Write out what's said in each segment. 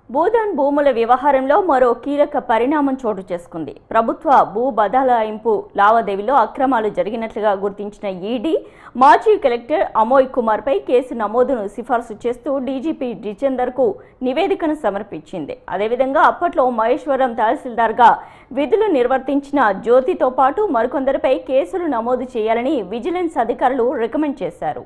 భూదాన్ భూముల వ్యవహారంలో మరో కీలక పరిణామం చోటు చేసుకుంది. ప్రభుత్వ భూ బదలాయింపు లావాదేవీలో అక్రమాలు జరిగినట్లుగా గుర్తించిన ఈడీ మాజీ కలెక్టర్ అమోయ్ కుమార్పై కేసు నమోదును సిఫార్సు చేస్తూ డీజీపీ జితేందర్కు నివేదికను సమర్పించింది. అదేవిధంగా అప్పట్లో మహేశ్వరం తహసీల్దార్గా విధులు నిర్వర్తించిన జ్యోతితో పాటు మరికొందరిపై కేసులు నమోదు చేయాలని విజిలెన్స్ అధికారులు రికమెండ్ చేశారు.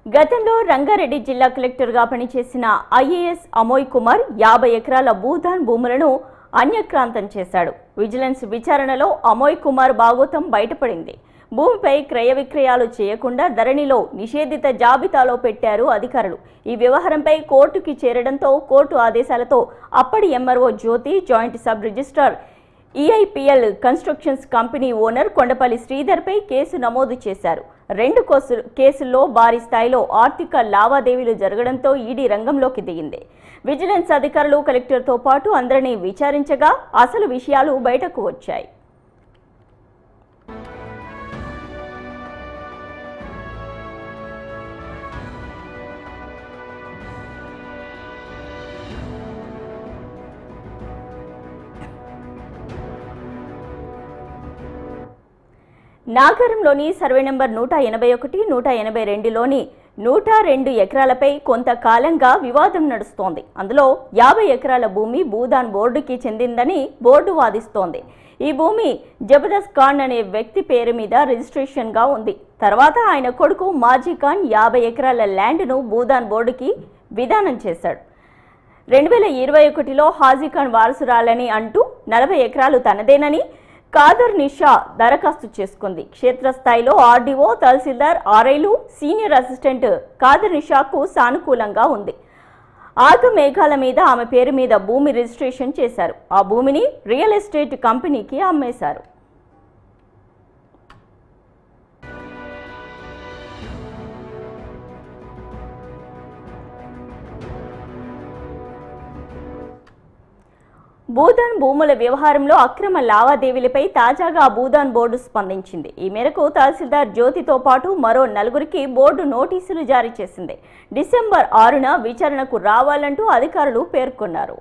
గతంలో రంగారెడ్డి జిల్లా కలెక్టర్గా పనిచేసిన ఐఏఎస్ అమోయ్ కుమార్ 50 ఎకరాల భూదాన్ భూములను అన్యక్రాంతం చేశాడు. విజిలెన్స్ విచారణలో అమోయ్ కుమార్ భాగోతం బయటపడింది. భూమిపై క్రయ విక్రయాలు చేయకుండా ధరణిలో నిషేధిత జాబితాలో పెట్టారు అధికారులు. ఈ వ్యవహారంపై కోర్టుకి చేరడంతో కోర్టు ఆదేశాలతో అప్పటి MRO Jyothi, joint sub registrar EIPL constructions company owner Kondapalli శ్రీధర్పై కేసు నమోదు చేశారు. 2 కేసుల్లో భారీ స్థాయిలో ఆర్థిక లావాదేవీలు జరగడంతో ఈడీ రంగంలోకి దిగింది. విజిలెన్స్ అధికారులు కలెక్టర్తో పాటు అందరినీ విచారించగా అసలు విషయాలు బయటకు వచ్చాయి. నాగరంలోని సర్వే నెంబర్ 181, 182లోని 102 ఎకరాలపై కొంతకాలంగా వివాదం నడుస్తోంది. అందులో 50 ఎకరాల భూమి భూదాన్ బోర్డుకి చెందిందని బోర్డు వాదిస్తోంది. ఈ భూమి జబర్దస్త్ ఖాన్ అనే వ్యక్తి పేరు మీద రిజిస్ట్రేషన్గా ఉంది. తర్వాత ఆయన కొడుకు మాజీ ఖాన్ 50 ఎకరాల ల్యాండ్ను భూదాన్ బోర్డుకి విధానం చేశాడు. 2021లో హాజీ ఖాన్ వారసురాలని అంటూ 40 ఎకరాలు తనదేనని కాదర్ నిషా దరఖాస్తు చేసుకుంది. క్షేత్రస్థాయిలో ఆర్డీఓ, తహసీల్దార్, ఆర్ఐలు, సీనియర్ అసిస్టెంట్ కాదర్ నిషాకు సానుకూలంగా ఉంది. ఆగు మేఘాల మీద ఆమె పేరు మీద భూమి రిజిస్ట్రేషన్ చేశారు. ఆ భూమిని రియల్ ఎస్టేట్ కంపెనీకి అమ్మేశారు. భూదాన్ భూముల వ్యవహారంలో అక్రమ లావాదేవీలపై తాజాగా భూదాన్ బోర్డు స్పందించింది. ఈ మేరకు తహసీల్దార్ జ్యోతితో పాటు మరో 4గురికి బోర్డు నోటీసులు జారీ చేసింది. డిసెంబర్ 6న విచారణకు రావాలంటూ అధికారులు పేర్కొన్నారు.